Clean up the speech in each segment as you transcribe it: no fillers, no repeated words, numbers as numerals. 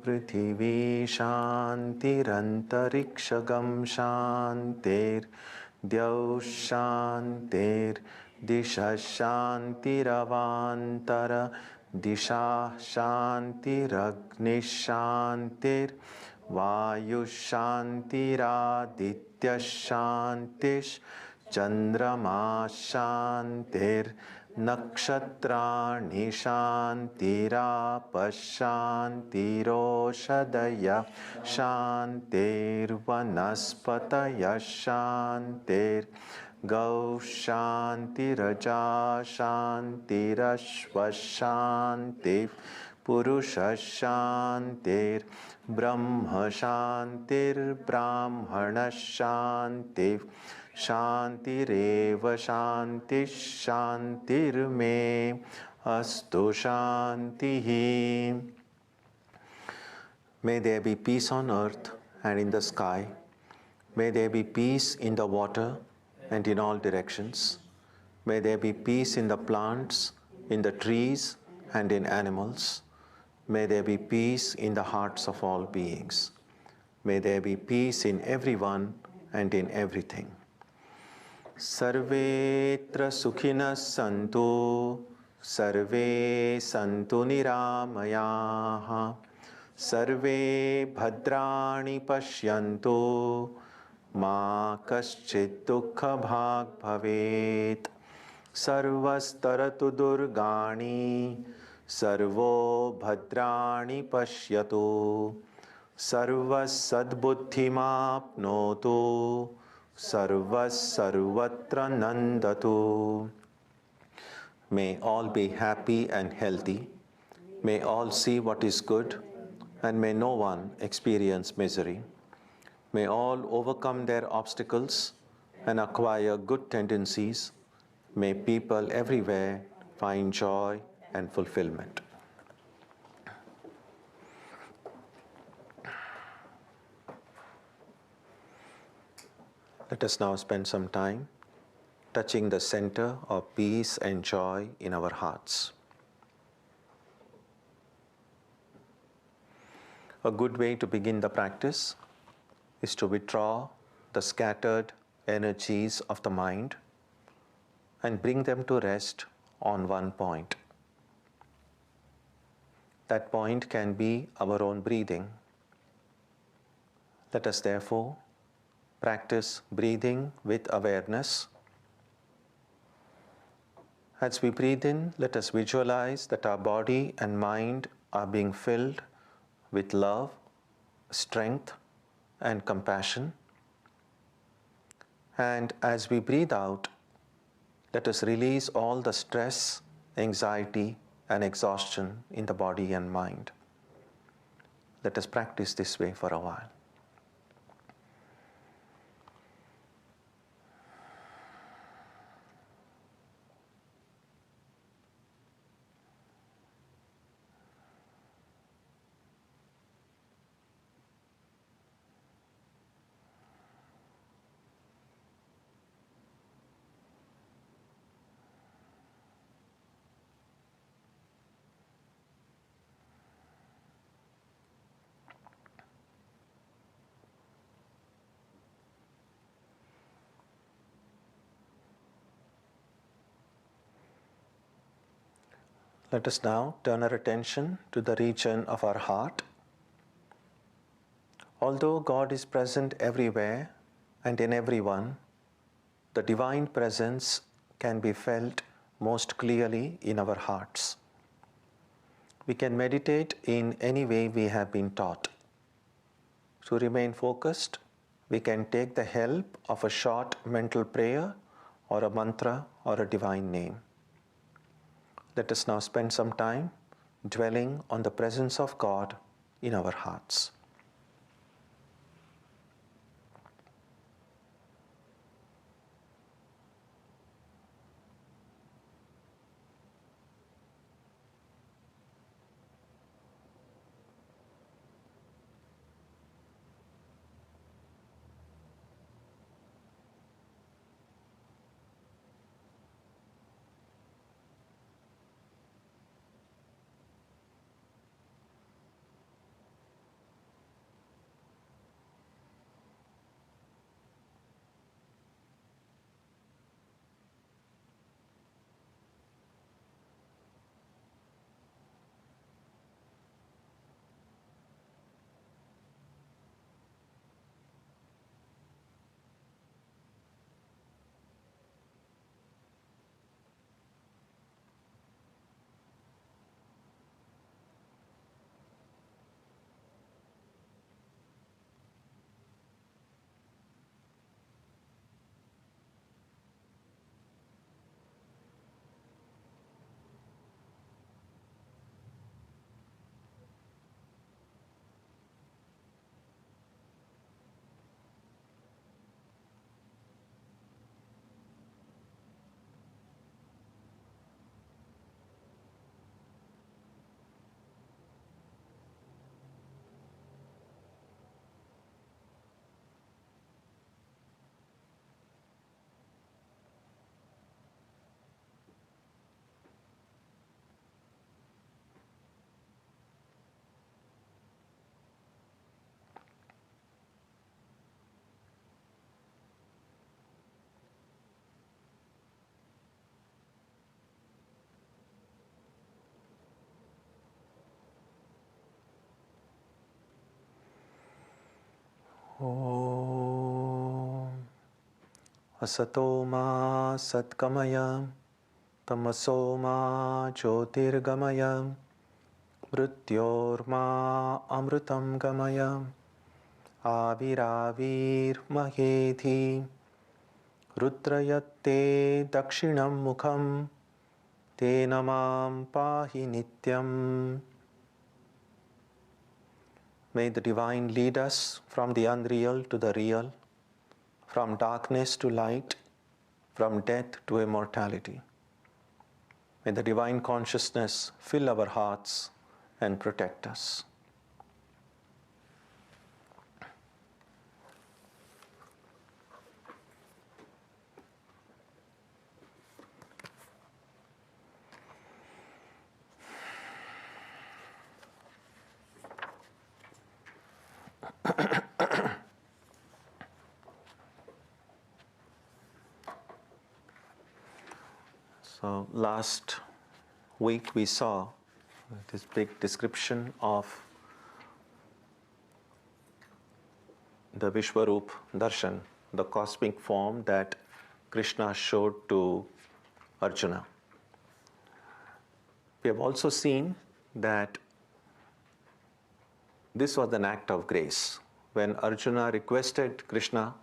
Prithvi Shantirantariksha Shantir Dyaus Shantir Disha Shantiravantara Disha Shantiragnish Shantir Vayu Shantiraditya Shantish Chandrama Shantir Nakshatrani Shantirapasyantiro Shantir Vanaspataya Shantir Gau Shantiraja Shantirashva Shantir Purusha Shantir Brahma Shantir Brahmana Shantir Shantireva Shanti Shantir Me Astu Shantihi. May there be peace on earth and in the sky. May there be peace in the water and in all directions. May there be peace in the plants, in the trees and in animals. May there be peace in the hearts of all beings. May there be peace in everyone and in everything. Sarvetra sukhinas santu, sarve santu niramayaha, sarve bhadrani pashyantu, ma kaschid dukkha bhag bhavet, sarvastaratu durgani, sarvo bhadrani pashyatu, sarvas sadbuddhimapnotu, sarvas sarvatra nandatu. May all be happy and healthy. May all see what is good, and may no one experience misery. May all overcome their obstacles and acquire good tendencies. May people everywhere find joy and fulfillment. Let us now spend some time touching the center of peace and joy in our hearts. A good way to begin the practice is to withdraw the scattered energies of the mind and bring them to rest on one point. That point can be our own breathing. Let us therefore practice breathing with awareness. As we breathe in, let us visualize that our body and mind are being filled with love, strength, and compassion. And as we breathe out, let us release all the stress, anxiety, and exhaustion in the body and mind. Let us practice this way for a while. Let us now turn our attention to the region of our heart. Although God is present everywhere and in everyone, the divine presence can be felt most clearly in our hearts. We can meditate in any way we have been taught. To remain focused, we can take the help of a short mental prayer or a mantra or a divine name. Let us now spend some time dwelling on the presence of God in our hearts. Om Asato ma satkamaya tamaso ma jyotirgamaya mrityorma amritam gamaya aviravir maheti rudrayatte dakshinam mukham tenamam pahi nityam. May the Divine lead us from the unreal to the real, from darkness to light, from death to immortality. May the Divine Consciousness fill our hearts and protect us. So last week we saw this big description of the Vishwarup Darshan, the cosmic form that Krishna showed to Arjuna. We have also seen that this was an act of grace. When Arjuna requested Krishna,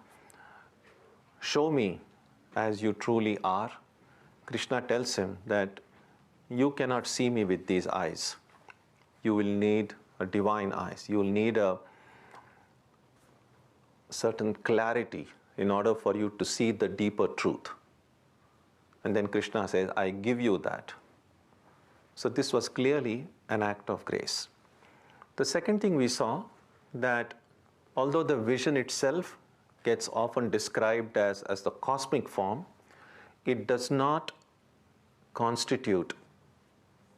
show me as you truly are, Krishna tells him that you cannot see me with these eyes. You will need a divine eyes. You will need a certain clarity in order for you to see the deeper truth. And then Krishna says, I give you that. So this was clearly an act of grace. The second thing we saw, that although the vision itself gets often described as the cosmic form, it does not constitute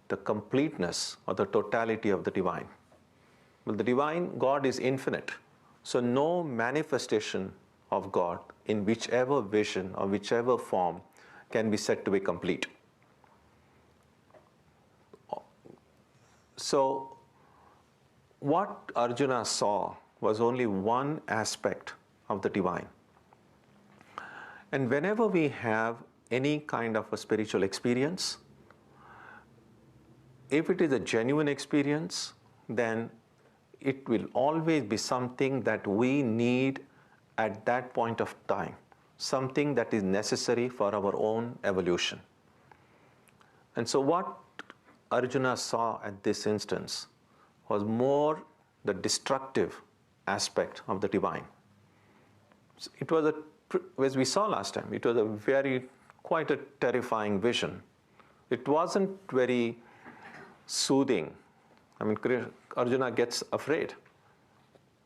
the completeness or the totality of the divine. Well, the divine God is infinite, so no manifestation of God in whichever vision or whichever form can be said to be complete. So what Arjuna saw was only one aspect of the divine. And whenever we have any kind of a spiritual experience, if it is a genuine experience, then it will always be something that we need at that point of time, something that is necessary for our own evolution. And so what Arjuna saw at this instance was more the destructive aspect of the divine. It was as we saw last time, it was quite a terrifying vision. It wasn't very soothing. I mean, Arjuna gets afraid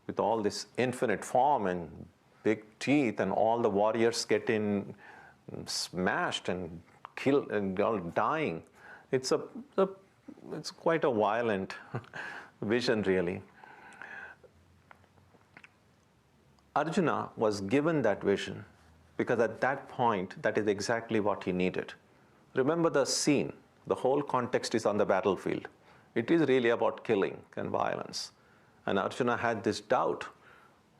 with all this infinite form and big teeth and all the warriors getting smashed and killed and all dying. It's quite a violent vision, really. Arjuna was given that vision because at that point, that is exactly what he needed. Remember the scene. The whole context is on the battlefield. It is really about killing and violence. And Arjuna had this doubt,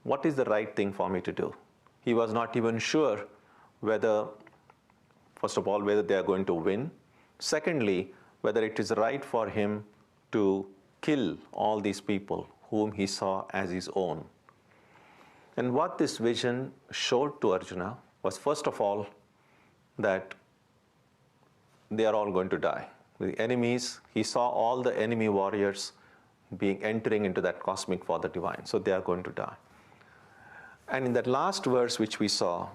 what is the right thing for me to do? He was not even sure whether, first of all, whether they are going to win. Secondly, whether it is right for him to kill all these people whom he saw as his own. And what this vision showed to Arjuna was, first of all, that they are all going to die. The enemies, he saw all the enemy warriors entering into that cosmic for the divine. So they are going to die. And in that last verse which we saw,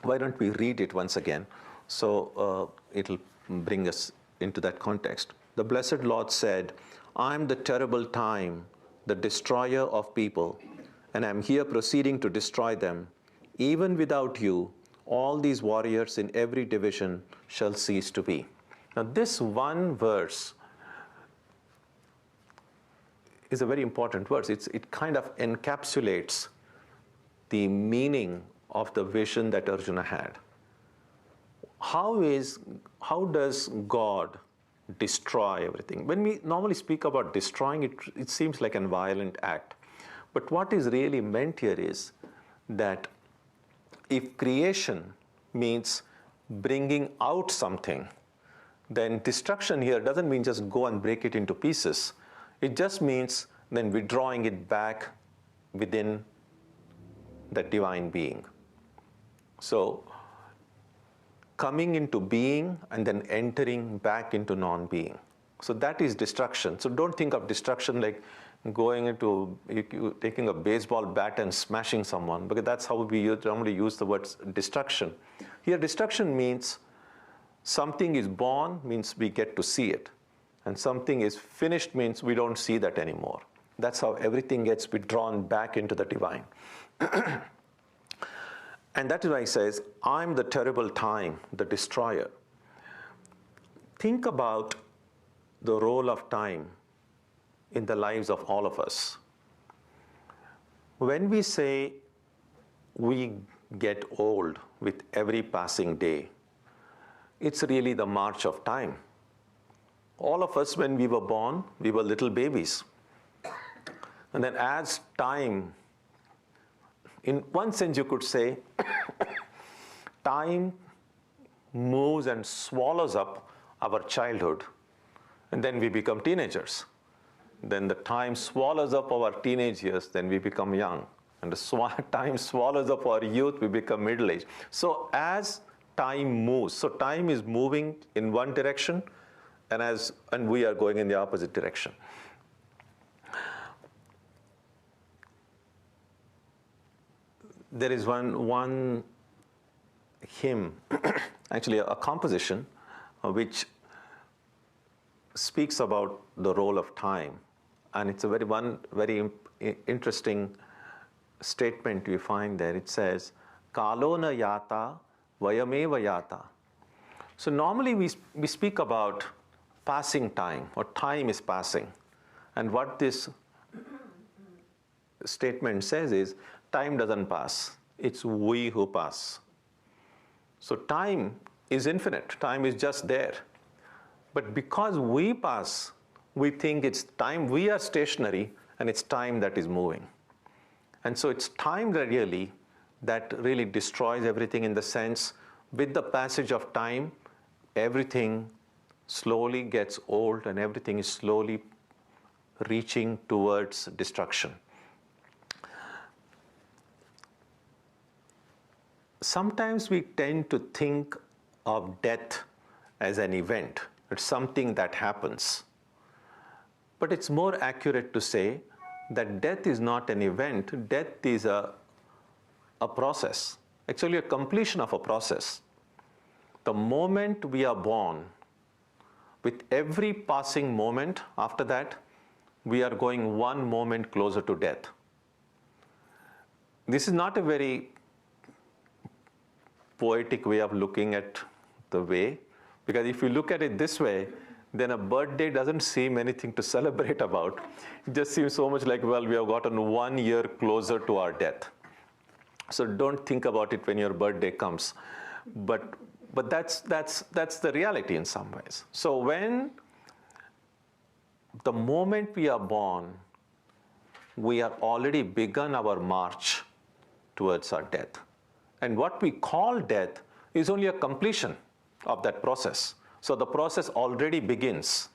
why don't we read it once again? So it'll bring us into that context. The Blessed Lord said, I am the terrible time, the destroyer of people, and I am here proceeding to destroy them. Even without you, all these warriors in every division shall cease to be. Now this one verse is a very important verse. It kind of encapsulates the meaning of the vision that Arjuna had. How does God destroy everything? When we normally speak about destroying, it seems like a violent act. But what is really meant here is that if creation means bringing out something, then destruction here doesn't mean just go and break it into pieces. It just means then withdrawing it back within the divine being. So coming into being and then entering back into non-being. So that is destruction. So don't think of destruction like going into, taking a baseball bat and smashing someone, because that's how we normally use the word destruction. Here destruction means something is born, means we get to see it. And something is finished means we don't see that anymore. That's how everything gets withdrawn back into the divine. And that is why he says, I'm the terrible time, the destroyer. Think about the role of time in the lives of all of us. When we say we get old with every passing day, it's really the march of time. All of us, when we were born, we were little babies. And then as time, in one sense you could say, time moves and swallows up our childhood, and then we become teenagers. Then the time swallows up our teenage years, then we become young. And the time swallows up our youth, we become middle-aged. So as time moves, so time is moving in one direction, and we are going in the opposite direction. There is one hymn, actually a composition, which speaks about the role of time. And it's a very interesting statement we find there. It says, Kalona yata vayameva yata. So normally we speak about passing time, or time is passing. And what this statement says is, time doesn't pass. It's we who pass. So time is infinite. Time is just there. But because we pass, we think it's time, we are stationary, and it's time that is moving. And so it's time that really destroys everything, in the sense, with the passage of time, everything slowly gets old and everything is slowly reaching towards destruction. Sometimes we tend to think of death as an event. It's something that happens. But it's more accurate to say that death is not an event. Death is a process, actually a completion of a process. The moment we are born, with every passing moment after that, we are going one moment closer to death. This is not a very poetic way of looking at the way, because if you look at it this way, then a birthday doesn't seem anything to celebrate about. It just seems so much like, well, we have gotten 1 year closer to our death. So don't think about it when your birthday comes. But that's the reality in some ways. So when the moment we are born, we are already begun our march towards our death. And what we call death is only a completion of that process. So the process already begins.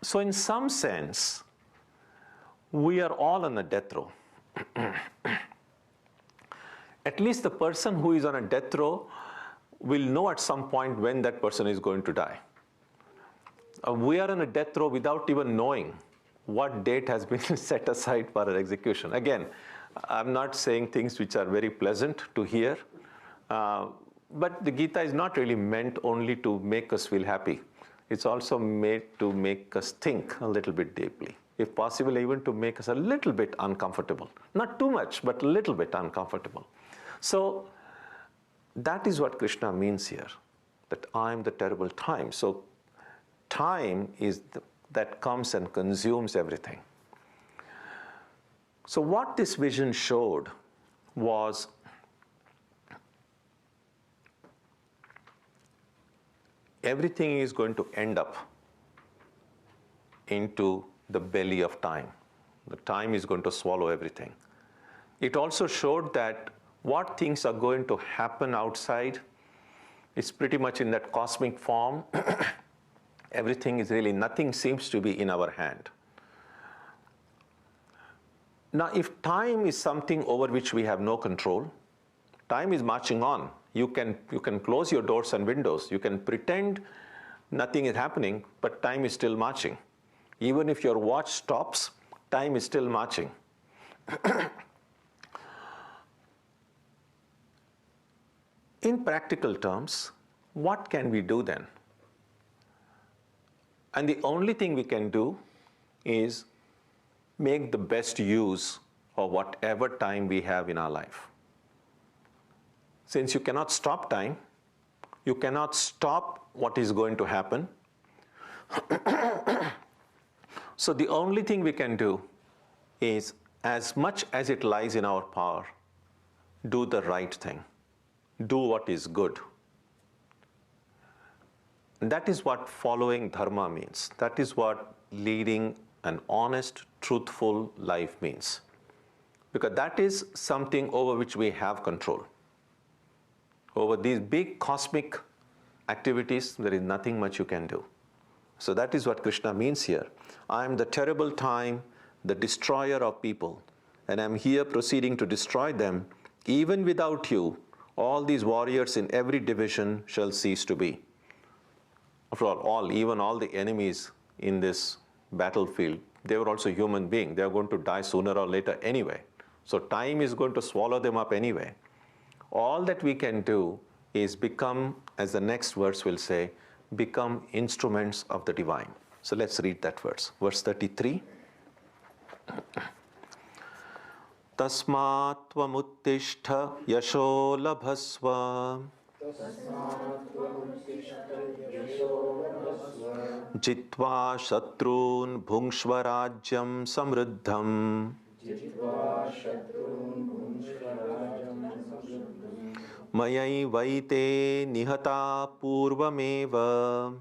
So in some sense, we are all on a death row. At least the person who is on a death row will know at some point when that person is going to die. We are on a death row without even knowing what date has been set aside for our execution. Again, I'm not saying things which are very pleasant to hear, but the Gita is not really meant only to make us feel happy. It's also made to make us think a little bit deeply. If possible, even to make us a little bit uncomfortable. Not too much, but a little bit uncomfortable. So that is what Krishna means here, that I am the terrible time. So time is that comes and consumes everything. So what this vision showed was everything is going to end up into the belly of time. The time is going to swallow everything. It also showed that what things are going to happen outside is pretty much in that cosmic form. Everything is really, nothing seems to be in our hand. Now, if time is something over which we have no control, time is marching on. You can close your doors and windows. You can pretend nothing is happening, but time is still marching. Even if your watch stops, time is still marching. In practical terms, what can we do then? And the only thing we can do is make the best use of whatever time we have in our life. Since you cannot stop time, you cannot stop what is going to happen. So the only thing we can do is, as much as it lies in our power, do the right thing. Do what is good. And that is what following dharma means. That is what leading an honest, truthful life means. Because that is something over which we have control. Over these big cosmic activities, there is nothing much you can do. So that is what Krishna means here. I am the terrible time, the destroyer of people, and I am here proceeding to destroy them. Even without you, all these warriors in every division shall cease to be. After all, even all the enemies in this battlefield, they were also human beings. They are going to die sooner or later anyway. So time is going to swallow them up anyway. All that we can do is become, as the next verse will say, become instruments of the divine. So let's read that verse. Verse 33. Tasmat tvamuttishta yasho labhasva jitva shatrun bhungshva rajyam samruddham mayai vaite nihata purvameva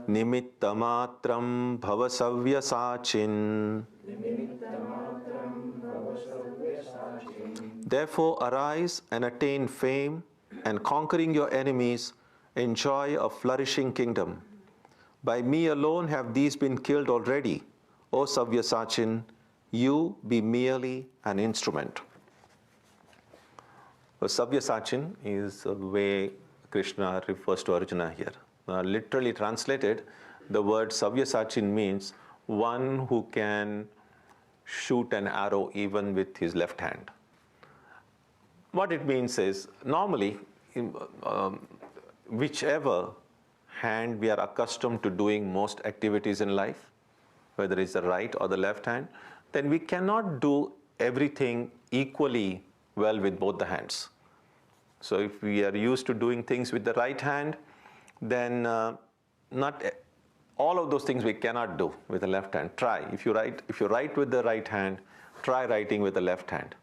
nimittamatram bhavasavyasachin. Therefore arise and attain fame, and conquering your enemies, enjoy a flourishing kingdom. By me alone have these been killed already. O Savyasachin, you be merely an instrument. Savyasachin is the way Krishna refers to Arjuna here. Literally translated, the word Savyasachin means one who can shoot an arrow even with his left hand. What it means is, normally, whichever hand we are accustomed to doing most activities in life, whether it's the right or the left hand, then we cannot do everything equally well with both the hands. So if we are used to doing things with the right hand, then not all of those things we cannot do with the left hand. Try. If you write with the right hand, try writing with the left hand.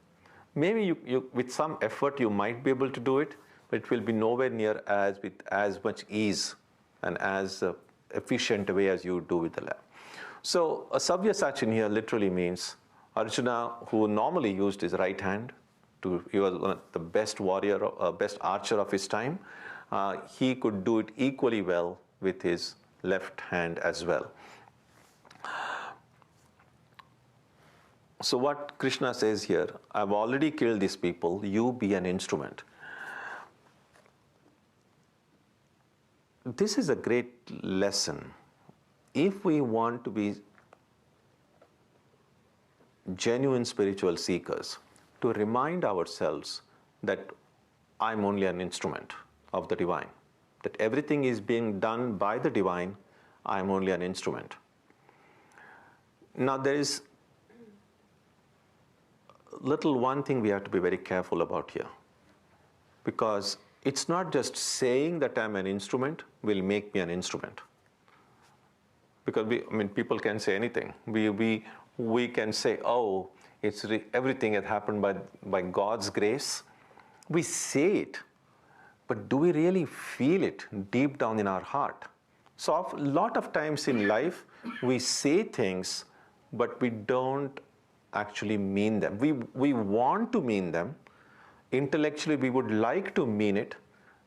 Maybe you with some effort you might be able to do it, but it will be nowhere near with as much ease and as efficient a way as you do with the left. So a Savyasachin here literally means Arjuna, who normally used his right hand, he was one of the best warrior, best archer of his time. He could do it equally well with his left hand as well. So what Krishna says here, I've already killed these people, you be an instrument. This is a great lesson. If we want to be genuine spiritual seekers, to remind ourselves that I'm only an instrument of the divine, that everything is being done by the divine, I'm only an instrument. Now there is one thing we have to be very careful about here, because it's not just saying that I'm an instrument will make me an instrument. Because people can say anything. We can say, oh, everything has happened by God's grace. We say it, but do we really feel it deep down in our heart? So a lot of times in life, we say things, but we don't actually mean them. We want to mean them. Intellectually, we would like to mean it,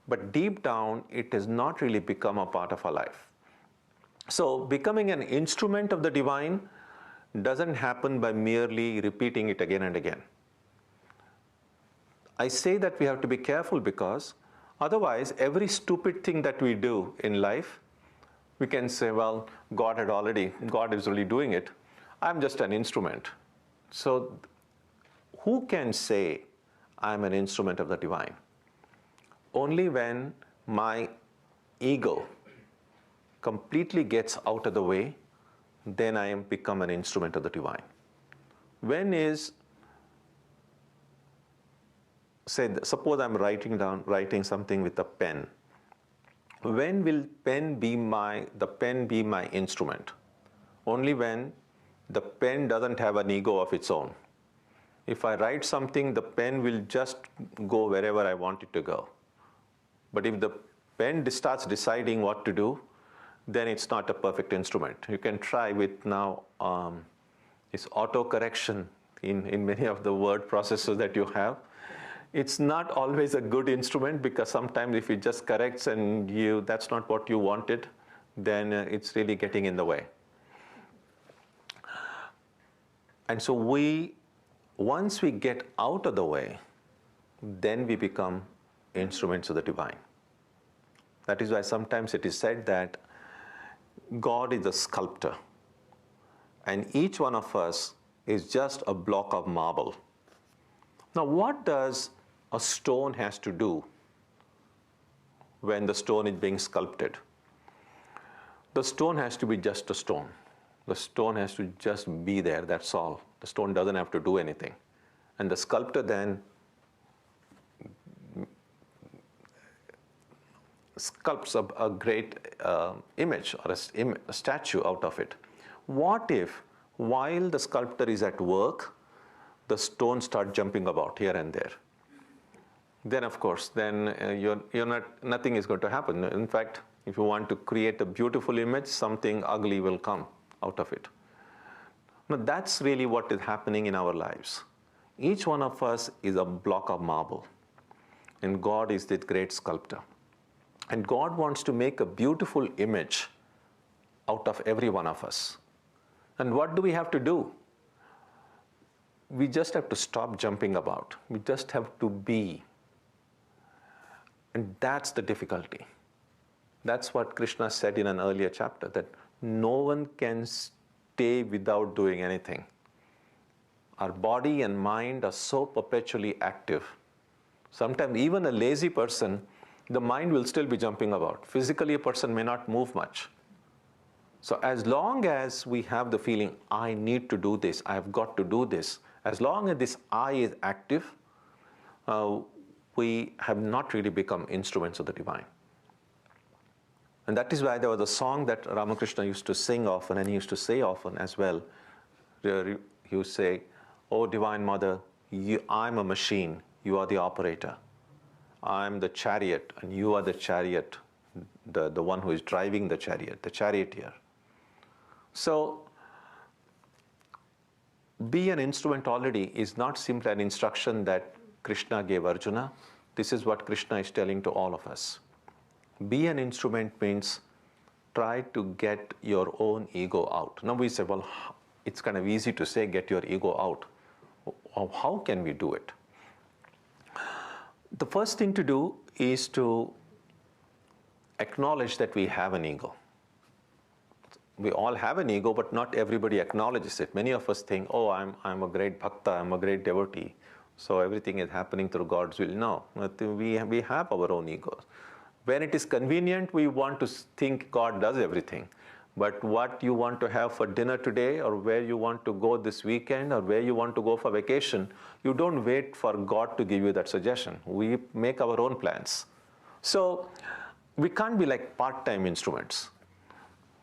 but deep down, it has not really become a part of our life. So becoming an instrument of the divine doesn't happen by merely repeating it again and again. I say that we have to be careful because otherwise, every stupid thing that we do in life, we can say, well, God is really doing it. I'm just an instrument. So who can say I'm an instrument of the divine? Only when my ego completely gets out of the way, then I become an instrument of the divine. Suppose I'm writing something with a pen. When will the pen be my instrument? Only when the pen doesn't have an ego of its own. If I write something, the pen will just go wherever I want it to go. But if the pen starts deciding what to do, then it's not a perfect instrument. You can try with now this auto-correction in many of the word processors that you have. It's not always a good instrument because sometimes if it just corrects and that's not what you wanted, then it's really getting in the way. And so once we get out of the way, then we become instruments of the divine. That is why sometimes it is said that God is a sculptor, and each one of us is just a block of marble. Now, what does a stone has to do when the stone is being sculpted? The stone has to be just a stone. The stone has to just be there, that's all. The stone doesn't have to do anything. And the sculptor then sculpts a great image or a statue out of it. What if, while the sculptor is at work, the stones start jumping about here and there? Then, of course, nothing is going to happen. In fact, if you want to create a beautiful image, something ugly will come out of it. Now, that's really what is happening in our lives. Each one of us is a block of marble, and God is the great sculptor. And God wants to make a beautiful image out of every one of us. And what do we have to do? We just have to stop jumping about. We just have to be. And that's the difficulty. That's what Krishna said in an earlier chapter, that no one can stay without doing anything. Our body and mind are so perpetually active. Sometimes even a lazy person, the mind will still be jumping about. Physically, a person may not move much. So as long as we have the feeling, I need to do this, I have got to do this, as long as this I is active, we have not really become instruments of the divine. And that is why there was a song that Ramakrishna used to sing often, and he used to say often as well. He would say, "Oh, Divine Mother, I'm a machine, you are the operator. I'm the chariot, and you are the chariot, the one who is driving the chariot, the charioteer." So, be an instrument already is not simply an instruction that Krishna gave Arjuna. This is what Krishna is telling to all of us. Be an instrument means try to get your own ego out. Now we say, well, it's kind of easy to say get your ego out. How can we do it? The first thing to do is to acknowledge that we have an ego. We all have an ego, but not everybody acknowledges it. Many of us think, oh, I'm a great bhakta, I'm a great devotee, so everything is happening through God's will. No, we have our own egos. When it is convenient, we want to think God does everything. But what you want to have for dinner today, or where you want to go this weekend, or where you want to go for vacation, you don't wait for God to give you that suggestion. We make our own plans. So we can't be like part-time instruments.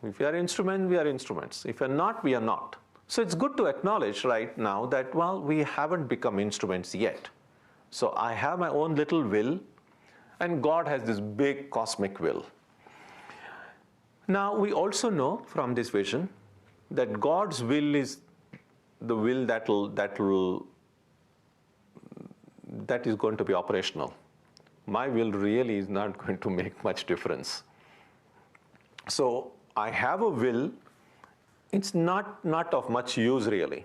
If we are instruments, we are instruments. If we are not, we are not. So it's good to acknowledge right now that, well, we haven't become instruments yet. So I have my own little will, and God has this big cosmic will. Now we also know from this vision that God's will is the will that is going to be operational. My will really is not going to make much difference. So I have a will, it's not of much use really.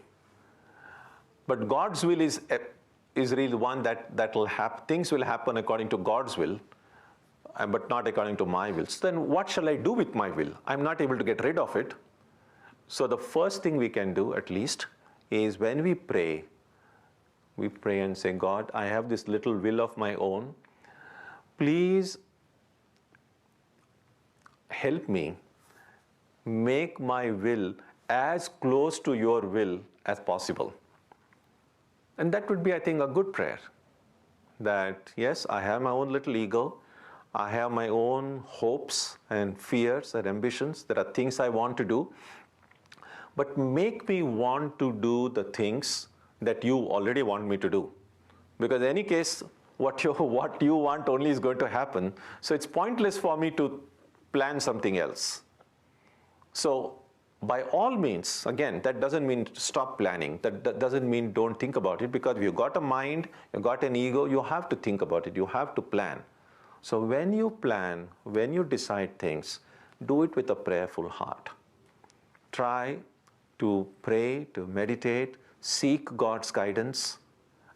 But God's will is really one that will happen. Things will happen according to God's will, but not according to my will. So then what shall I do with my will? I'm not able to get rid of it. So the first thing we can do, at least, is when we pray and say, God, I have this little will of my own. Please help me make my will as close to your will as possible. And that would be, I think, a good prayer. That, yes, I have my own little ego. I have my own hopes and fears and ambitions. There are things I want to do. But make me want to do the things that you already want me to do. Because in any case, what you want only is going to happen. So it's pointless for me to plan something else. So by all means, again, that doesn't mean stop planning. That doesn't mean don't think about it, because if you've got a mind, you've got an ego, you have to think about it. You have to plan. So when you plan, when you decide things, do it with a prayerful heart. Try to pray, to meditate, seek God's guidance,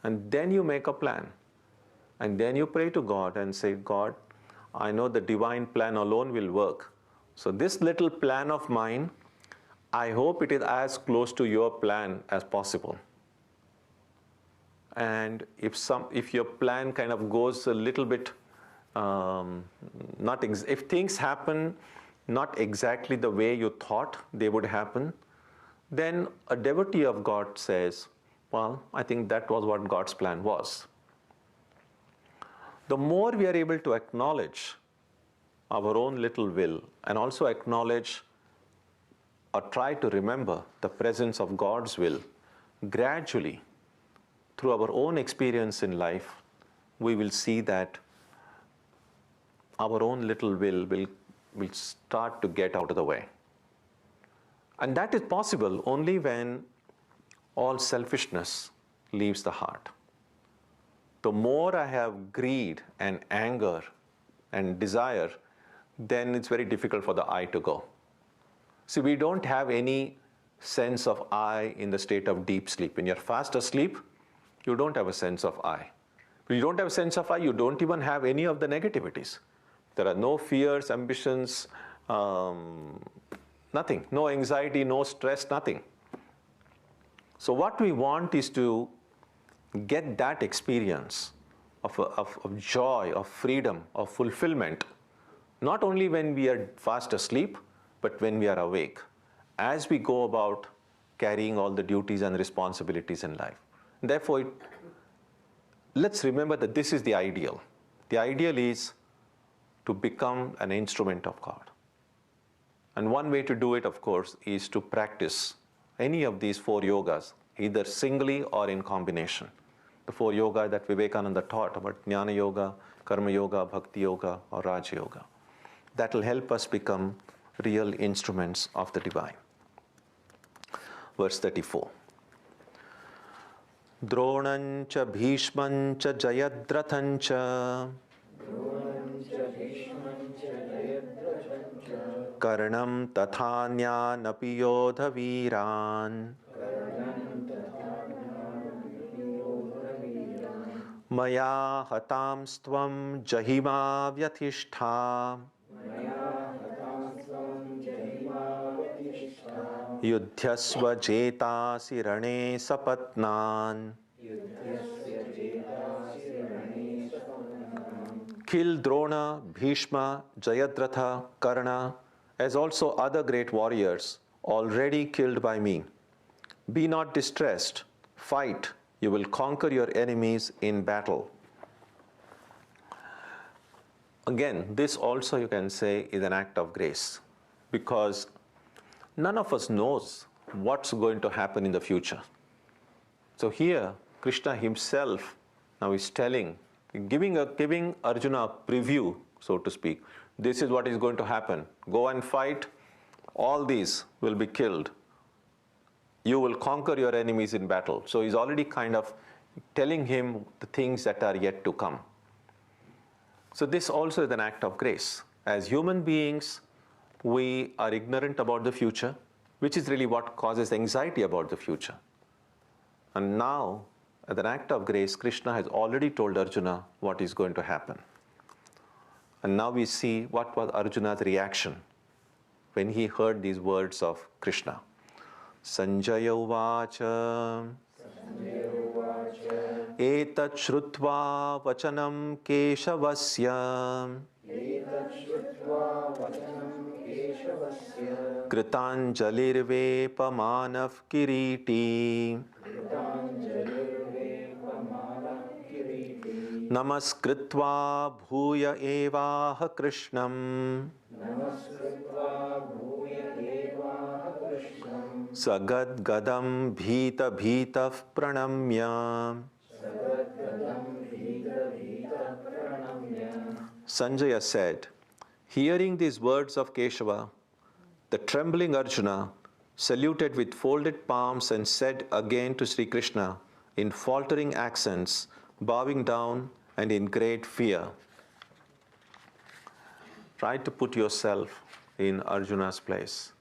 and then you make a plan. And then you pray to God and say, God, I know the divine plan alone will work. So this little plan of mine, I hope it is as close to your plan as possible. And if your plan kind of goes a little bit, if things happen not exactly the way you thought they would happen, then a devotee of God says, well, I think that was what God's plan was. The more we are able to acknowledge our own little will and also acknowledge or try to remember the presence of God's will, gradually, through our own experience in life, we will see that our own little will start to get out of the way. And that is possible only when all selfishness leaves the heart. The more I have greed and anger and desire, then it's very difficult for the I to go. See, we don't have any sense of I in the state of deep sleep. When you're fast asleep, you don't have a sense of I. When you don't have a sense of I, you don't even have any of the negativities. There are no fears, ambitions, nothing. No anxiety, no stress, nothing. So what we want is to get that experience of joy, of freedom, of fulfillment, not only when we are fast asleep, but when we are awake, as we go about carrying all the duties and responsibilities in life. Therefore, let's remember that this is the ideal. The ideal is to become an instrument of God. And one way to do it, of course, is to practice any of these 4 yogas, either singly or in combination. The 4 yoga that Vivekananda taught about Jnana Yoga, Karma Yoga, Bhakti Yoga, or Raja Yoga. That will help us become real instruments of the divine. Verse 34. Dronancha bhishmancha jayadrathancha Karnam tathanyanapi yodha viran Maya hatamstvam jahima vyathishta Yudhyasva jetasi rane sapatnan Kill Drona, Bhishma, Jayadratha, Karna, as also other great warriors already killed by me. Be not distressed. Fight. You will conquer your enemies in battle. Again, this also you can say is an act of grace, because none of us knows what's going to happen in the future. So here, Krishna himself now is giving Arjuna a preview, so to speak. this is what is going to happen. Go and fight, all these will be killed. You will conquer your enemies in battle. So he's already kind of telling him the things that are yet to come. So this also is an act of grace. As human beings, we are ignorant about the future, which is really what causes anxiety about the future. And now, as an act of grace, Krishna has already told Arjuna what is going to happen. And now we see what was Arjuna's reaction when he heard these words of Krishna. Sanjaya uvacha etat shrutva vachanam keshavasya kritanjalirvepamanav kiriti namaskritva bhuya evaha krishnam sagad gadam bhita bhitav pranamya. Sanjaya said, hearing these words of Keshava, the trembling Arjuna saluted with folded palms and said again to Sri Krishna in faltering accents, bowing down and in great fear. Try to put yourself in Arjuna's place.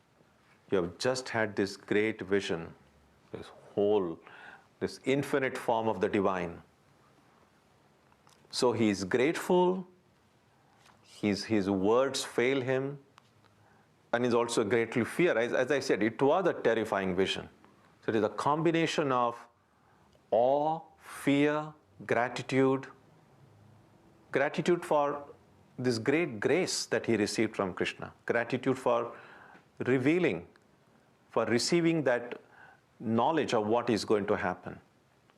You have just had this great vision, this infinite form of the divine. So he is grateful, his words fail him, and is also greatly fear. As I said, it was a terrifying vision. So it is a combination of awe, fear, gratitude for this great grace that he received from Krishna, gratitude for revealing, for receiving that knowledge of what is going to happen,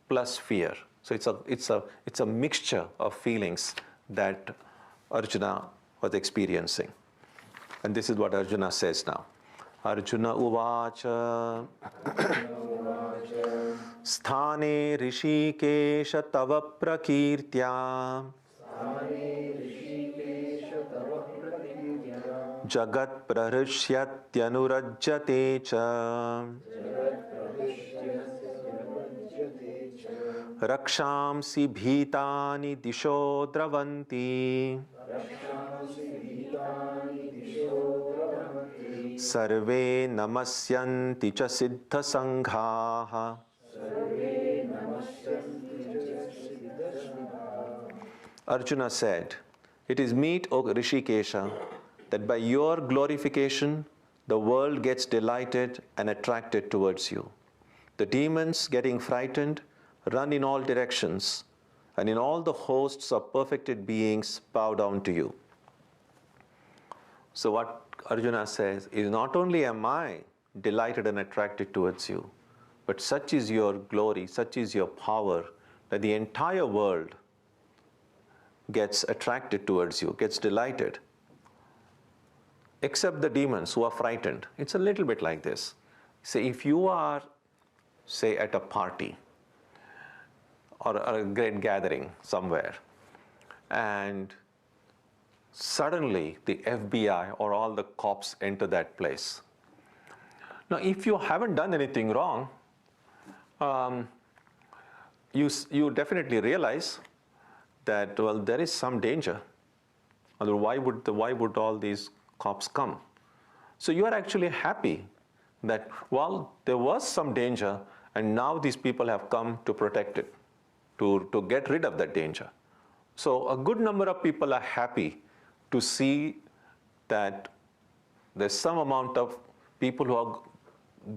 plus fear. So it's a mixture of feelings that Arjuna was experiencing. And this is what Arjuna says now. Arjuna uvacha sthane rishikesha tava prakirtya jagat prahrishyatyanurajyate cha rakshamsi bhitani disho dravanti sarve namasyanti cha siddha sanghaha. Arjuna said, it is meet, O Rishikesha, that by your glorification the world gets delighted and attracted towards you. The demons, getting frightened, run in all directions, and in all the hosts of perfected beings bow down to you. So what Arjuna says is, not only am I delighted and attracted towards you, but such is your glory, such is your power, that the entire world gets attracted towards you, gets delighted, except the demons who are frightened. It's a little bit like this. Say, if you are, say, at a party or a great gathering somewhere, and suddenly the FBI or all the cops enter that place. Now, if you haven't done anything wrong, you definitely realize that, well, there is some danger. Otherwise, why would all these cops come? So you are actually happy that, well, there was some danger, and now these people have come to protect it, to get rid of that danger. So a good number of people are happy to see that there's some amount of people who are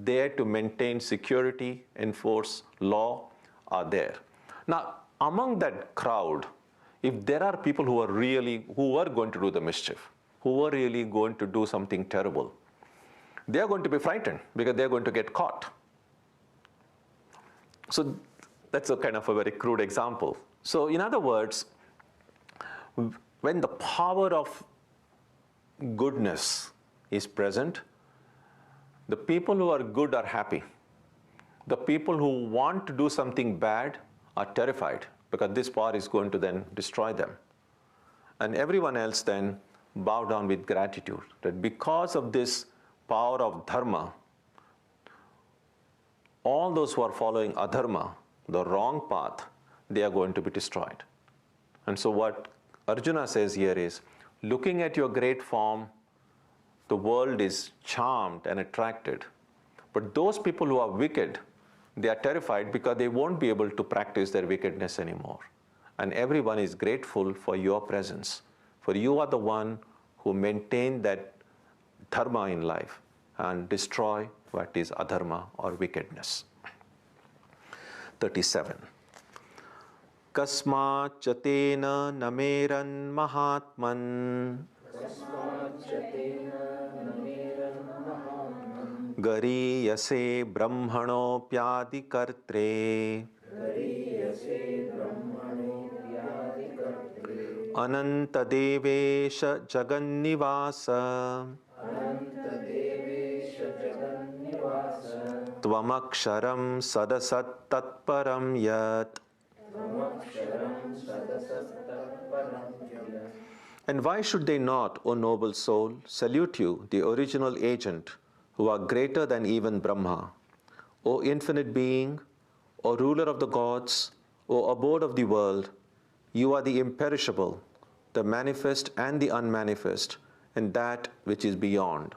there to maintain security, enforce law, are there. Now, among that crowd, if there are people who are going to do the mischief, who are really going to do something terrible, they are going to be frightened because they are going to get caught. So that's a kind of a very crude example. So in other words, when the power of goodness is present, the people who are good are happy. The people who want to do something bad are terrified because this power is going to then destroy them. And everyone else then bow down with gratitude that because of this power of dharma, all those who are following adharma, the wrong path, they are going to be destroyed. And so what Arjuna says here is, looking at your great form, the world is charmed and attracted. But those people who are wicked, they are terrified because they won't be able to practice their wickedness anymore. And everyone is grateful for your presence. For you are the one who maintain that dharma in life and destroy what is adharma or wickedness. 37. Kasma chatena nameran mahatman gariyase brahmanopyadi kartre ananta devesha jagannivasa Tvamaksharam sadasat tatparam yat. And why should they not, O noble soul, salute you, the original agent, who are greater than even Brahma, O infinite being, O ruler of the gods, O abode of the world, you are the imperishable, the manifest and the unmanifest, and that which is beyond.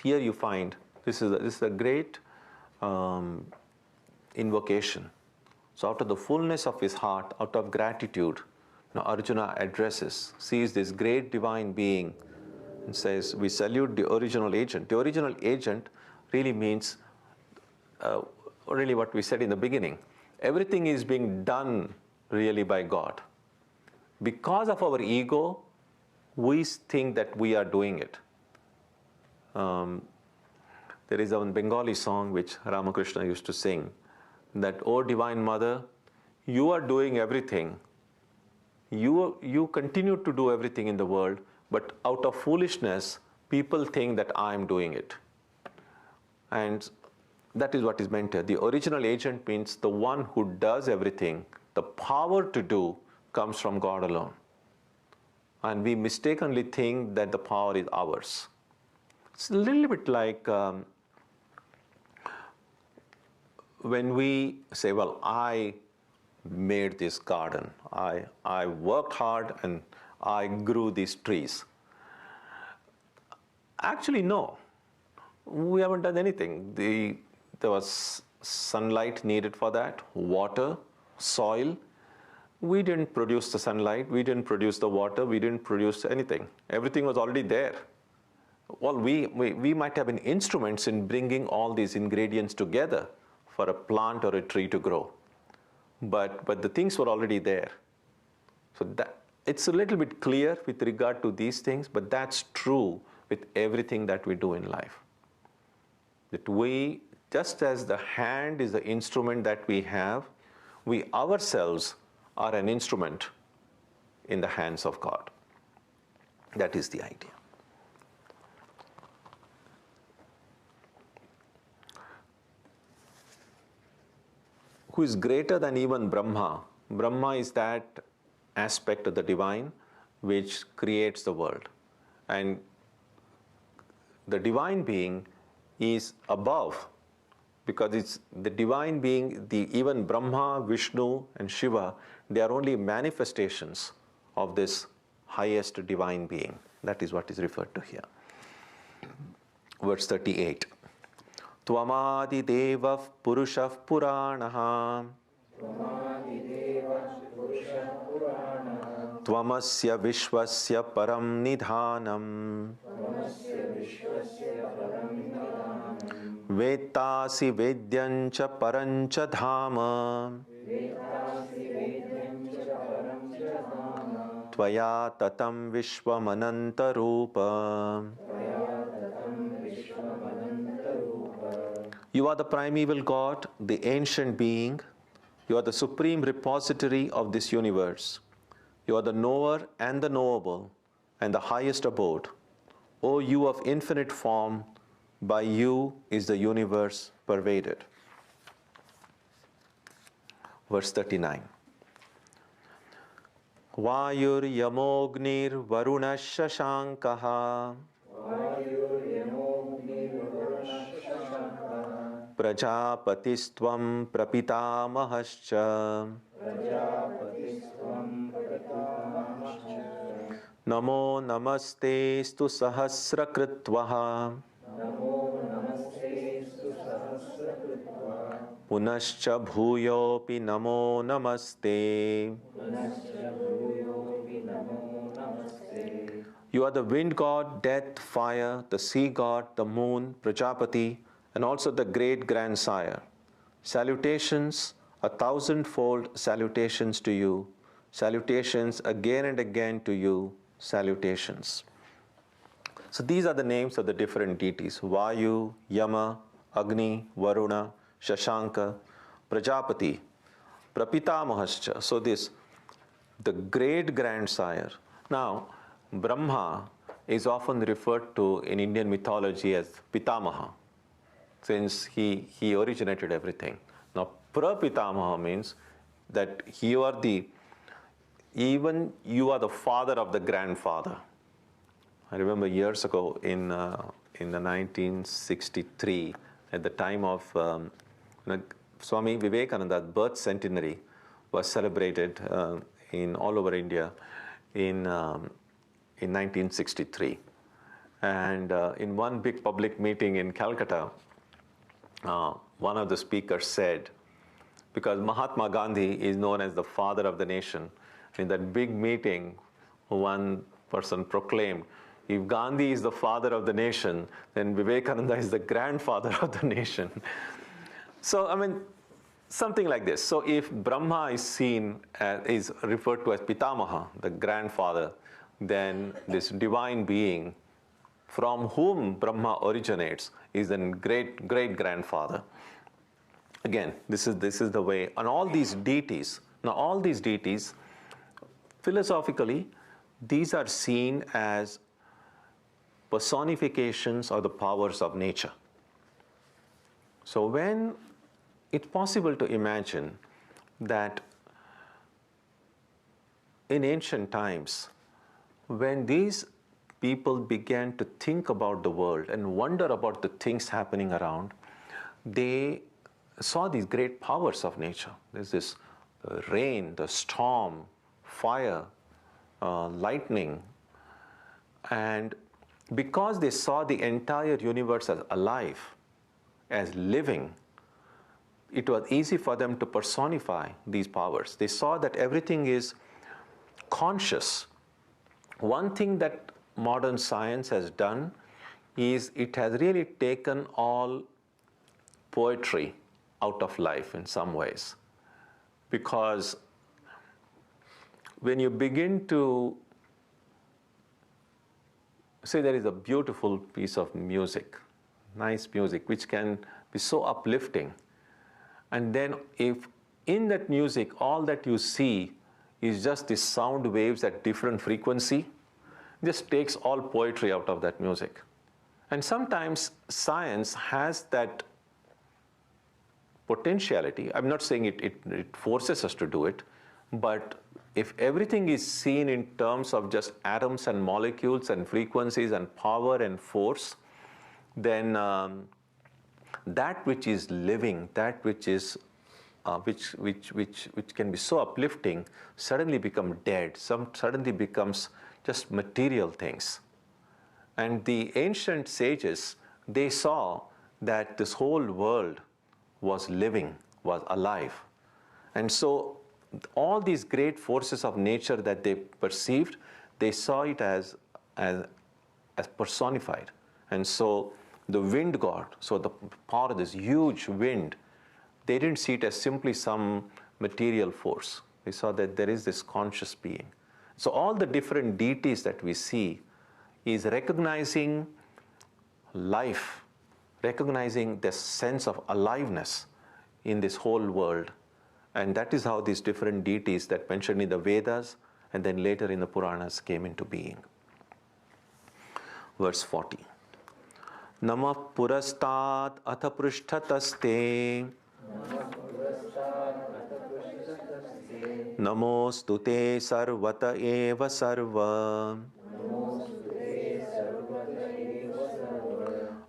Here you find, this is a great invocation. So out of the fullness of his heart, out of gratitude, Arjuna sees this great divine being and says, we salute the original agent. The original agent really means, really what we said in the beginning, everything is being done really by God. Because of our ego, we think that we are doing it. There is a Bengali song which Ramakrishna used to sing, that, "O Divine Mother, you are doing everything. You continue to do everything in the world, but out of foolishness, people think that I am doing it." And that is what is meant here. The original agent means the one who does everything. The power to do comes from God alone. And we mistakenly think that the power is ours. It's a little bit like when we say, well, I made this garden. I worked hard and I grew these trees. Actually, no. We haven't done anything. There was sunlight needed for that, water, soil. We didn't produce the sunlight, we didn't produce the water, we didn't produce anything. Everything was already there. Well, we might have been instruments in bringing all these ingredients together for a plant or a tree to grow. But the things were already there. So that, it's a little bit clear with regard to these things, but that's true with everything that we do in life. That we, just as the hand is the instrument that we have, we ourselves are an instrument in the hands of God. That is the idea. Who is greater than even Brahma? Brahma is that aspect of the divine which creates the world. And the divine being is above, because it's the divine being, even Brahma, Vishnu, and Shiva, they are only manifestations of this highest divine being. That is what is referred to here. Verse 38. Tvamadi Devav Purushav Puranaha Tvamasya Vishwasya Param Nidhanam Vetasi Vedyancha Parancha Dhama Tvaya Tatam Vishwamananta Rupa. You are the primeval God, the ancient being. You are the supreme repository of this universe. You are the knower and the knowable, and the highest abode. O you of infinite form, by you is the universe pervaded. Verse 39. Vayur Yamognir Varuna Shashankaha Prajapatistvam Prapitamahascha Namo Namaste Stu Sahasrakritvaha Punascha Bhuyopi Namo Namaste. You are the wind god, death, fire, the sea god, the moon, Prajapati, and also the great grandsire. Salutations, 1,000-fold salutations to you. Salutations again and again to you. Salutations. So these are the names of the different deities: Vayu, Yama, Agni, Varuna, Shashanka, Prajapati, Prapitamahascha. So the great grandsire. Now, Brahma is often referred to in Indian mythology as Pitamaha, since he originated everything. Now, Prapitamaha means that you are the father of the grandfather. I remember years ago in the 1963, at the time of Swami Vivekananda's birth centenary was celebrated in all over India in 1963. And in one big public meeting in Calcutta, one of the speakers said, because Mahatma Gandhi is known as the father of the nation, in that big meeting, one person proclaimed, if Gandhi is the father of the nation, then Vivekananda is the grandfather of the nation. So, I mean, something like this. So if Brahma is seen is referred to as Pitamaha, the grandfather, then this divine being from whom Brahma originates is the great grandfather. Again, this is the way. And all these deities, philosophically, these are seen as personifications of the powers of nature. So when it's possible to imagine that in ancient times, when these people began to think about the world and wonder about the things happening around, they saw these great powers of nature. There's this rain, the storm, fire, lightning. And because they saw the entire universe as alive, as living, it was easy for them to personify these powers. They saw that everything is conscious. One thing that modern science has done is it has really taken all poetry out of life in some ways. Because when you begin to say there is a beautiful piece of music, nice music, which can be so uplifting, and then if in that music all that you see is just the sound waves at different frequency, just takes all poetry out of that music. And sometimes science has that potentiality. I'm not saying it forces us to do it, but if everything is seen in terms of just atoms and molecules and frequencies and power and force, then that which is living, that which is which can be so uplifting, suddenly become dead. Suddenly becomes just material things. And the ancient sages, they saw that this whole world was living, was alive. And so all these great forces of nature that they perceived, they saw it as personified. And so the wind god, so the power of this huge wind, they didn't see it as simply some material force. They saw that there is this conscious being. So all the different deities that we see is recognizing life, recognizing the sense of aliveness in this whole world. And that is how these different deities that mentioned in the Vedas and then later in the Puranas came into being. Verse 40. Namah purastat atha prushtataste Namostu te sarvata eva sarva.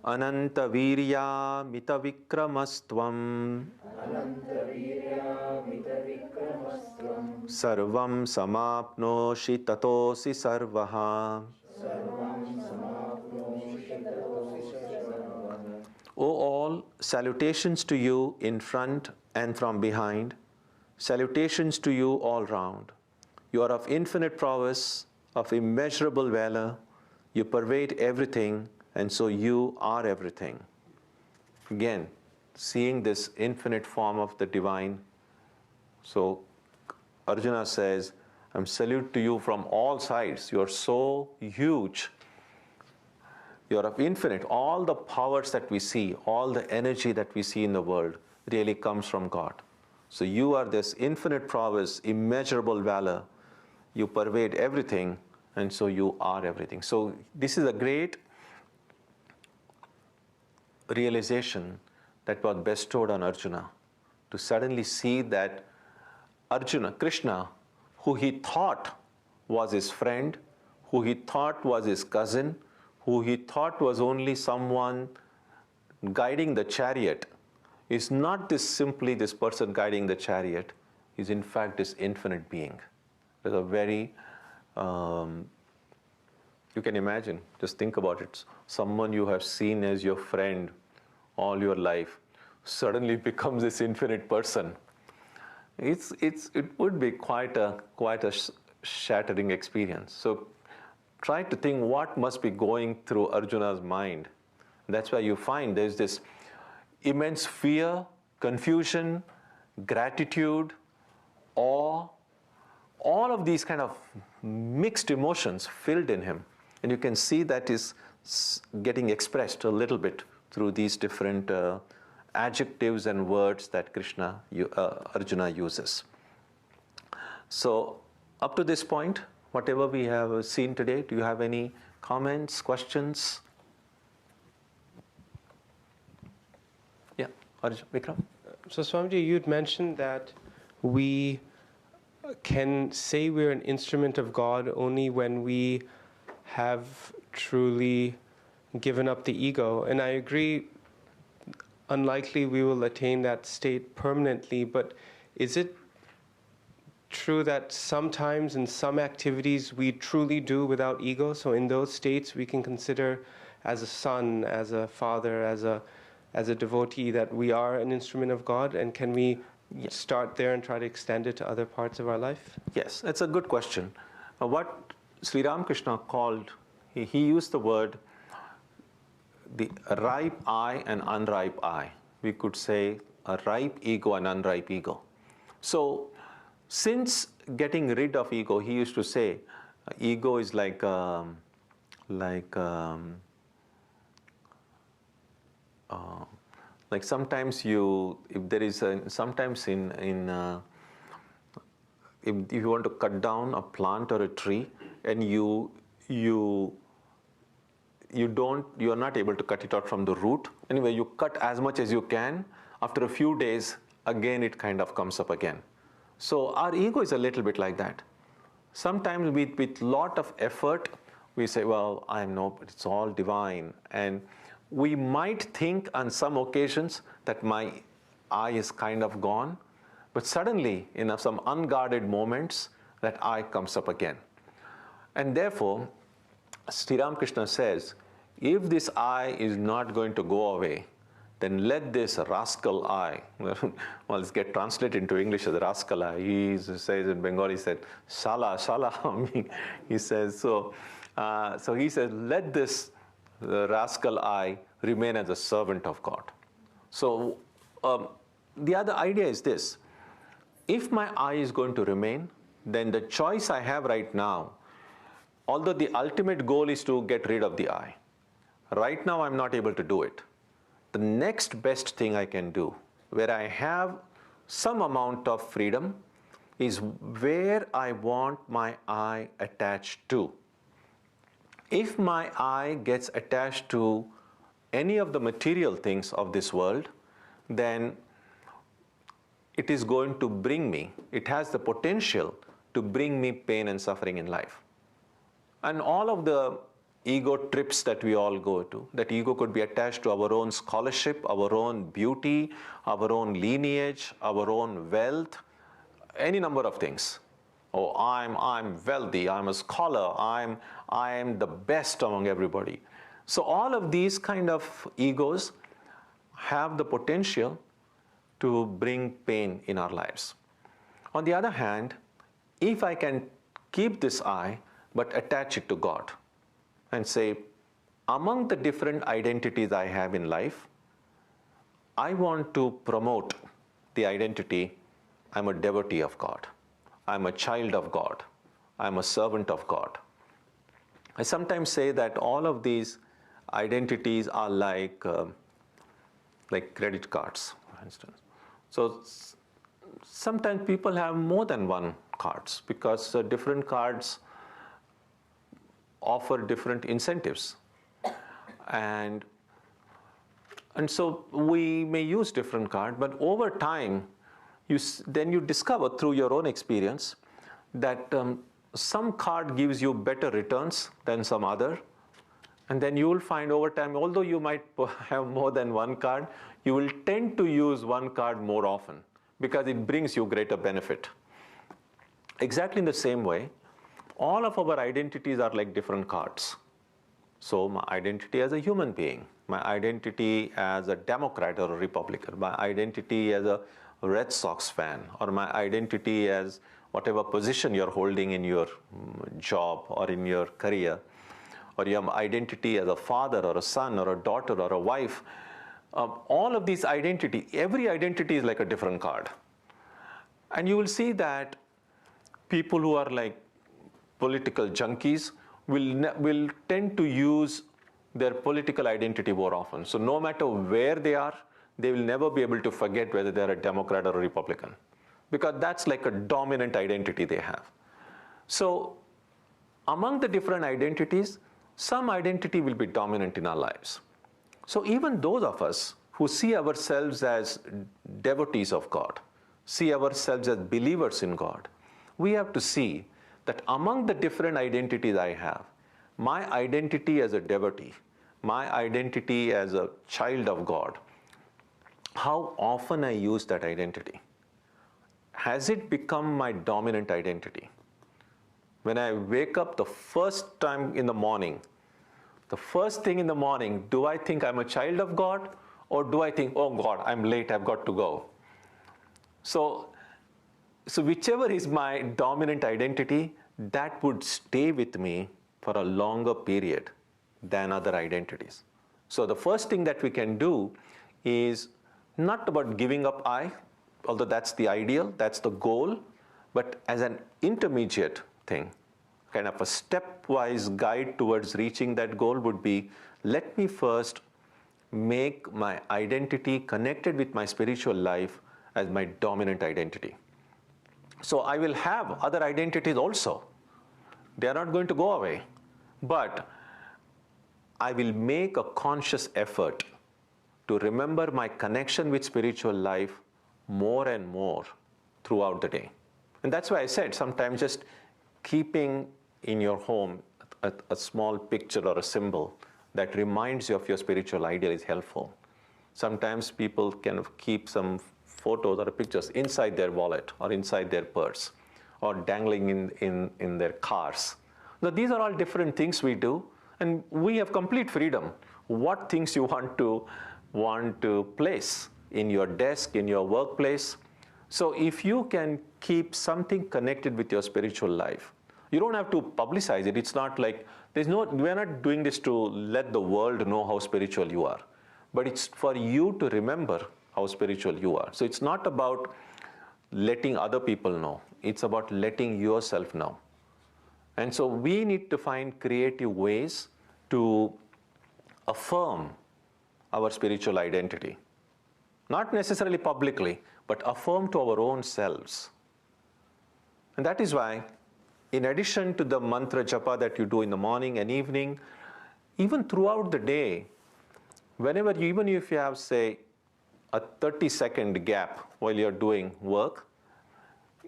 Ananta virya mita vikramastvam. Sarvam samapnoshi tatosi sarvaha. O all, salutations to you in front and from behind, salutations to you all round. You are of infinite prowess, of immeasurable valor, you pervade everything, and so you are everything. Again, seeing this infinite form of the divine. So Arjuna says, I'm salute to you from all sides. You are so huge. You are of infinite. All the powers that we see, all the energy that we see in the world really comes from God. So you are this infinite prowess, immeasurable valor. You pervade everything, and so you are everything. So this is a great realization that was bestowed on Arjuna, to suddenly see that Arjuna, Krishna, who he thought was his friend, who he thought was his cousin, who he thought was only someone guiding the chariot, is not simply this person guiding the chariot, is in fact this infinite being. There's a very, you can imagine, just think about it, someone you have seen as your friend all your life suddenly becomes this infinite person. It would be quite a shattering experience. So try to think what must be going through Arjuna's mind. That's why you find there's this immense fear, confusion, gratitude, awe, all of these kind of mixed emotions filled in him. And you can see that is getting expressed a little bit through these different adjectives and words that Arjuna uses. So up to this point, whatever we have seen today, do you have any comments, questions? Yeah, Vikram? So Swamiji, you'd mentioned that we can say we're an instrument of God only when we have truly given up the ego. And I agree, unlikely we will attain that state permanently, but is it true that sometimes in some activities we truly do without ego? So in those states we can consider as a son, as a father, as a devotee, that we are an instrument of God? And can we start there and try to extend it to other parts of our life? Yes, that's a good question. What Sri Ramakrishna called, he used the word the ripe I and unripe I. We could say a ripe ego and unripe ego. So since getting rid of ego, he used to say ego is like sometimes if there is sometimes if you want to cut down a plant or a tree and you are not able to cut it out from the root. Anyway, you cut as much as you can. After a few days, again it kind of comes up again. So our ego is a little bit like that. Sometimes with lot of effort, we say, well, I know, but it's all divine. And we might think on some occasions that my I is kind of gone, but suddenly in some unguarded moments, that I comes up again. And therefore, Sri Ramakrishna says, if this I is not going to go away, then let this rascal I, well, let's get translated into English as rascal I. He says in Bengali, he said, shala, he says, so he says, let this rascal I remain as a servant of God. So the other idea is this, if my I is going to remain, then the choice I have right now, although the ultimate goal is to get rid of the I, right now I'm not able to do it. The next best thing I can do, where I have some amount of freedom, is where I want my I attached to. If my I gets attached to any of the material things of this world, then it is going to bring me, it has the potential to bring me pain and suffering in life. And all of the ego trips that we all go to, that ego could be attached to our own scholarship, our own beauty, our own lineage, our own wealth, any number of things. Oh, I'm wealthy, I'm a scholar, I am the best among everybody. So all of these kind of egos have the potential to bring pain in our lives. On the other hand, if I can keep this I, but attach it to God and say, among the different identities I have in life, I want to promote the identity, I'm a devotee of God, I'm a child of God, I'm a servant of God. I sometimes say that all of these identities are like credit cards, for instance. So sometimes people have more than one cards because different cards offer different incentives. And so we may use different cards, but over time, then you discover through your own experience that some card gives you better returns than some other. And then you will find over time, although you might have more than one card, you will tend to use one card more often because it brings you greater benefit. Exactly in the same way, all of our identities are like different cards. So my identity as a human being, my identity as a Democrat or a Republican, my identity as a Red Sox fan, or my identity as whatever position you're holding in your job or in your career, or your identity as a father or a son or a daughter or a wife, all of these identity, every identity is like a different card. And you will see that people who are like political junkies will tend to use their political identity more often. So no matter where they are, they will never be able to forget whether they're a Democrat or a Republican, because that's like a dominant identity they have. So among the different identities, some identity will be dominant in our lives. So even those of us who see ourselves as devotees of God, see ourselves as believers in God, we have to see that among the different identities I have, my identity as a devotee, my identity as a child of God, how often I use that identity. Has it become my dominant identity? When I wake up the first time in the morning, the first thing in the morning, do I think I'm a child of God, or do I think, oh God, I'm late, I've got to go? So whichever is my dominant identity, that would stay with me for a longer period than other identities. So the first thing that we can do is not about giving up I, although that's the ideal, that's the goal, but as an intermediate thing, kind of a stepwise guide towards reaching that goal would be, let me first make my identity connected with my spiritual life as my dominant identity. So I will have other identities also. They are not going to go away, but I will make a conscious effort to remember my connection with spiritual life more and more throughout the day. And that's why I said sometimes just keeping in your home a small picture or a symbol that reminds you of your spiritual ideal is helpful. Sometimes people can keep some photos or pictures inside their wallet or inside their purse or dangling in their cars. Now, these are all different things we do, and we have complete freedom. What things you want to place in your desk, in your workplace. So if you can keep something connected with your spiritual life, you don't have to publicize it. It's not like, we're not doing this to let the world know how spiritual you are, but it's for you to remember how spiritual you are. So it's not about letting other people know. It's about letting yourself know. And so we need to find creative ways to affirm our spiritual identity. Not necessarily publicly, but affirm to our own selves. And that is why, in addition to the mantra japa that you do in the morning and evening, even throughout the day, even if you have, say, a 30-second gap while you're doing work,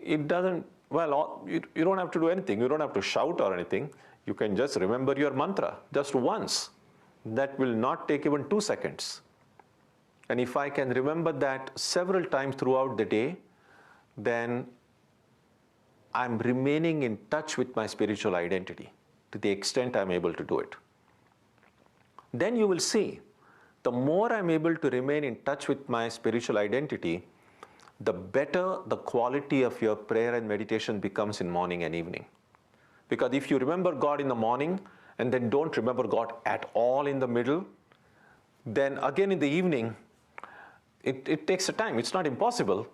it doesn't, well, you don't have to do anything. You don't have to shout or anything. You can just remember your mantra just once. That will not take even 2 seconds. And if I can remember that several times throughout the day, then I'm remaining in touch with my spiritual identity to the extent I'm able to do it. Then you will see, the more I'm able to remain in touch with my spiritual identity, the better the quality of your prayer and meditation becomes in morning and evening. Because if you remember God in the morning and then don't remember God at all in the middle, then again in the evening, it takes a time. It's not impossible,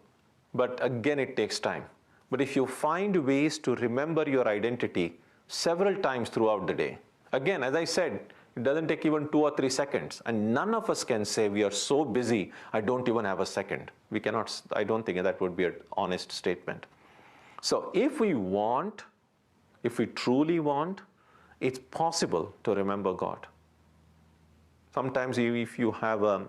but again it takes time. But if you find ways to remember your identity several times throughout the day, again, as I said, it doesn't take even 2 or 3 seconds. And none of us can say we are so busy, I don't even have a second. We cannot, I don't think that would be an honest statement. So if we want, if we truly want, it's possible to remember God. Sometimes if you have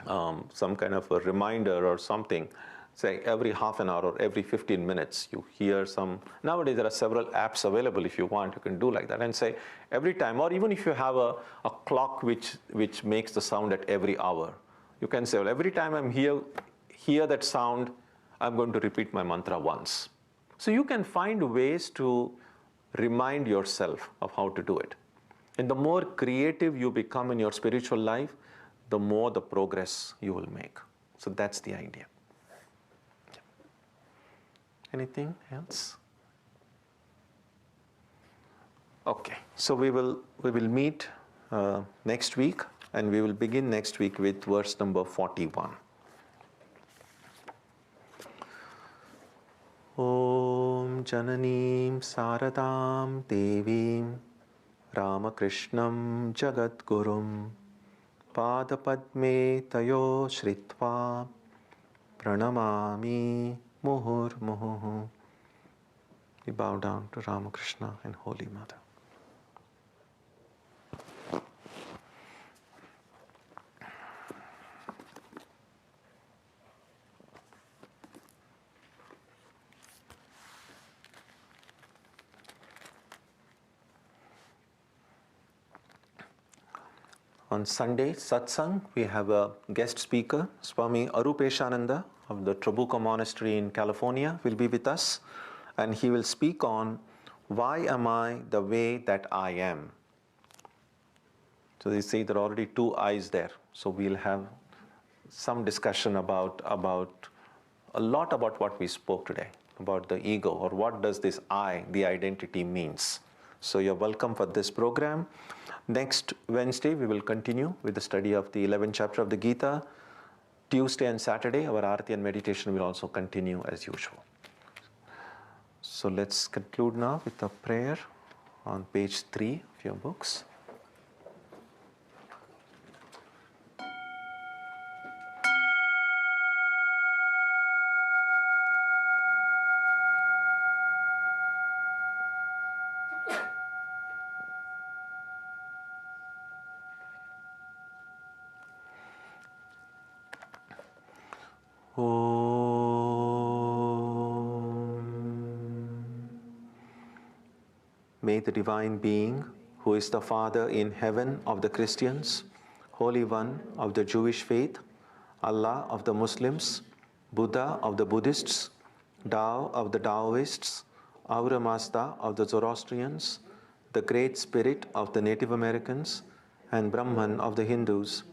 some kind of a reminder or something, say every half an hour or every 15 minutes, you hear some, nowadays there are several apps available if you want, you can do like that and say every time, or even if you have a clock which makes the sound at every hour, you can say, well, every time I'm hear that sound, I'm going to repeat my mantra once. So you can find ways to remind yourself of how to do it. And the more creative you become in your spiritual life, the more the progress you will make. So that's the idea. Anything else? Okay, so we will meet next week, and we will begin next week with verse number 41. Om Jananim Saradam Devim Ramakrishnam Jagadgurum Padapadme Tayo Shritva Pranamami Muhur Muhu. We bow down to Ramakrishna and Holy Mother. On Sunday, Satsang, we have a guest speaker, Swami Arupeshananda of the Trabuco Monastery in California will be with us, and he will speak on why am I the way that I am. So they say there are already 2 I's there, so we'll have some discussion about a lot about what we spoke today, about the ego, or what does this I, the identity, means. So you're welcome for this program. Next Wednesday, we will continue with the study of the 11th chapter of the Gita. Tuesday and Saturday, our Aarti and meditation will also continue as usual. So let's conclude now with a prayer on page 3 of your books. May the Divine Being, who is the Father in heaven of the Christians, Holy One of the Jewish faith, Allah of the Muslims, Buddha of the Buddhists, Tao of the Taoists, Ahura Mazda of the Zoroastrians, the Great Spirit of the Native Americans, and Brahman of the Hindus,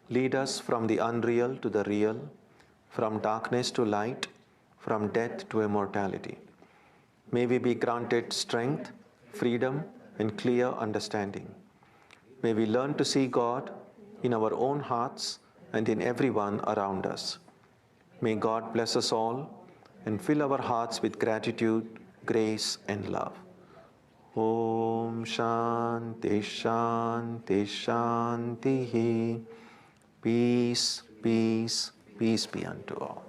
lead us from the unreal to the real, from darkness to light, from death to immortality. May we be granted strength, freedom, and clear understanding. May we learn to see God in our own hearts and in everyone around us. May God bless us all and fill our hearts with gratitude, grace, and love. Om Shanti Shanti Shanti. Peace, peace, peace be unto all.